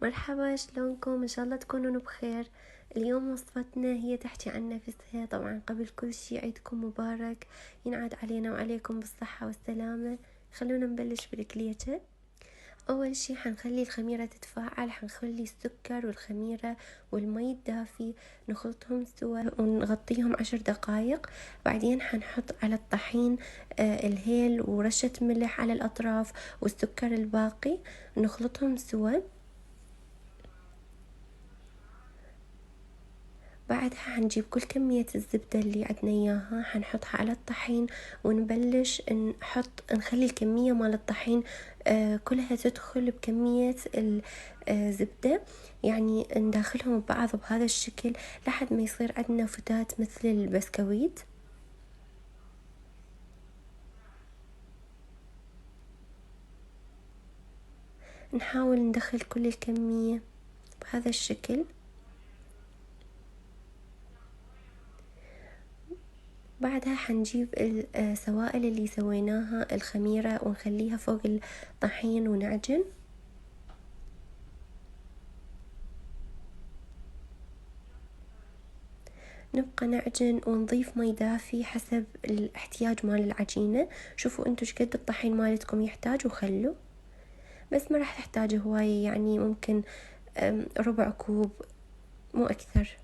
مرحبا، شلونكم؟ ان شاء الله تكونون بخير. اليوم وصفتنا هي تحكي عن نفسها. طبعا قبل كل شي عيدكم مبارك، ينعاد علينا وعليكم بالصحة والسلامة. خلونا نبلش بالكليتة. اول شي حنخلي الخميرة تتفاعل، حنخلي السكر والخميرة والمي الدافي نخلطهم سوا ونغطيهم 10 دقايق. بعدين حنحط على الطحين الهيل ورشة ملح على الاطراف والسكر الباقي، نخلطهم سوا. بعدها حنجيب كل كمية الزبدة اللي عدنا اياها حنحطها على الطحين، ونبلش نخلي الكمية مال الطحين كلها تدخل بكمية الزبدة، يعني نداخلهم ببعض بهذا الشكل لحد ما يصير عندنا فتات مثل البسكويت. نحاول ندخل كل الكمية بهذا الشكل. بعدها حنجيب السوائل اللي سويناها الخميرة ونخليها فوق الطحين ونعجن. نبقى نعجن ونضيف مي دافي حسب الاحتياج مال العجينة. شوفوا انتو شقد الطحين مالتكم يحتاج وخلوا، بس ما راح تحتاج هواية، يعني ممكن ربع كوب مو أكثر.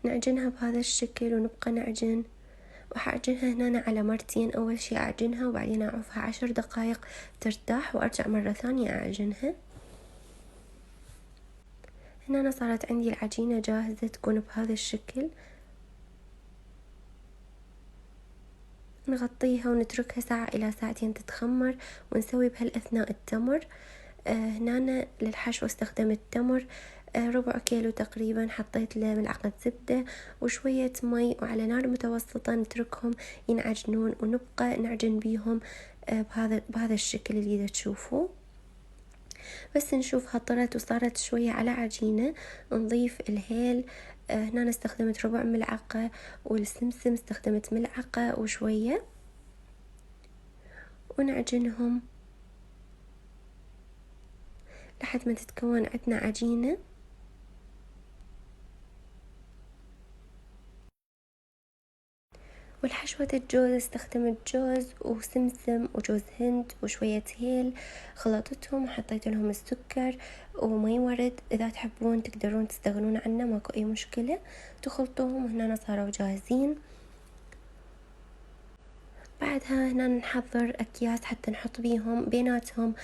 نعجنها بهذا الشكل ونبقى نعجن، وحأعجنها هنا على مرتين. أول شي أعجنها وبعدين أعوفها 10 دقايق ترتاح وأرجع مرة ثانية أعجنها. هنا صارت عندي العجينة جاهزة تكون بهذا الشكل. نغطيها ونتركها ساعة إلى ساعتين تتخمر، ونسوي بهالأثناء التمر. هنا للحشو استخدمت تمر ربع كيلو تقريبا، حطيت له ملعقة زبدة وشوية مي، وعلى نار متوسطة نتركهم ينعجنون، ونبقى نعجن بيهم بهذا الشكل اللي تشوفوه. بس نشوفها طرت وصارت شوية على عجينة، نضيف الهيل. هنا استخدمت ربع ملعقة، والسمسم استخدمت ملعقة وشوية، ونعجنهم لحد ما تتكون عندنا عجينة. والحشوة الجوز استخدمت جوز وسمسم وجوز هند وشوية هيل، خلطتهم وحطيت لهم السكر ومي ورد. إذا تحبون تقدرون تستغنون عنه، ماكو أي مشكلة. تخلطوهم وهنا صاروا جاهزين. بعدها هنا نحضر أكياس حتى نحط بيهم بيناتهم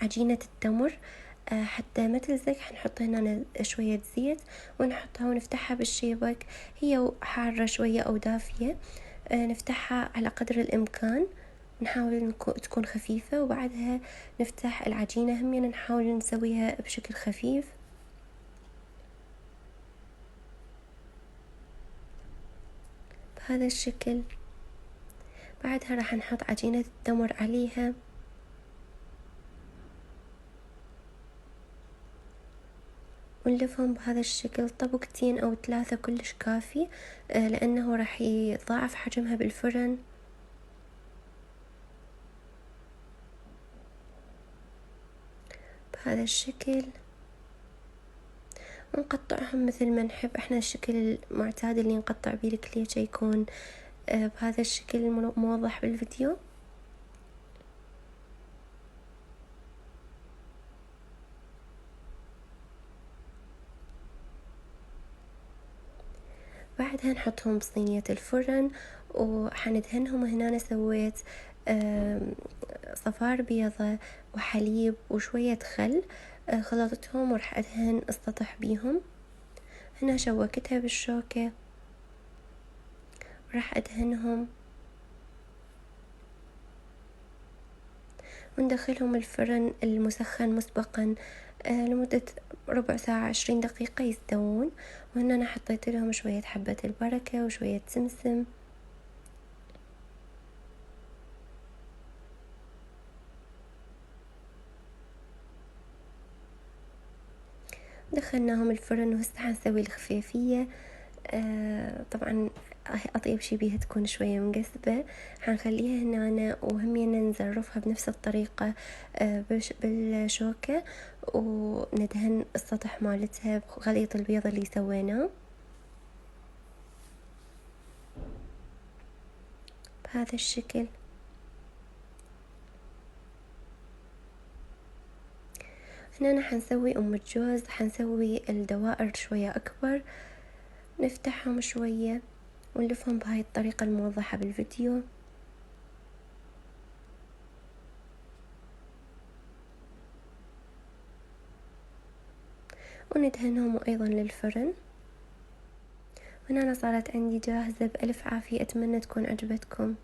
عجينة التمر. حتى ما تلزق حنحط هنا شوية زيت ونحطها ونفتحها بالشيبك، هي حارة شوية أو دافية. نفتحها على قدر الإمكان، نحاول تكون خفيفة. وبعدها نفتح العجينة هم نحاول نسويها بشكل خفيف بهذا الشكل. بعدها راح نحط عجينة التمر عليها، ونلفهم بهذا الشكل طبقتين أو 3 كلش كافي، لأنه راح يضاعف حجمها بالفرن. بهذا الشكل ونقطعهم مثل ما نحب احنا. الشكل المعتاد اللي نقطع بيه الكليتشة يكون بهذا الشكل موضح بالفيديو. بعدها نحطهم بصينية الفرن وحندهنهم. هنا أنا سويت صفار بيضة وحليب وشوية خل، خلطتهم وراح أدهن السطح بيهم. هنا شوكتها بالشوكة وراح أدهنهم وندخلهم الفرن المسخن مسبقا لمدة ربع ساعة 20 دقيقة يستوون. وهنا أنا حطيت لهم شوية حبة البركة وشوية سمسم. دخلناهم الفرن، وهسه حنسوي الخفيفية. طبعا أطيب شي بيها تكون شوية مقسبة. حنخليها هنا وهمينا نزرفها بنفس الطريقة بالشوكة، وندهن السطح مالتها بخليط البيض اللي سويناه بهذا الشكل. هنا حنسوي أم الجوز، حنسوي الدوائر شوية أكبر، نفتحهم شوية ونلفهم بهاي الطريقة الموضحة بالفيديو. وندهنهم أيضا للفرن. هنا صارت عندي جاهزة بألف عافية، أتمنى تكون عجبتكم.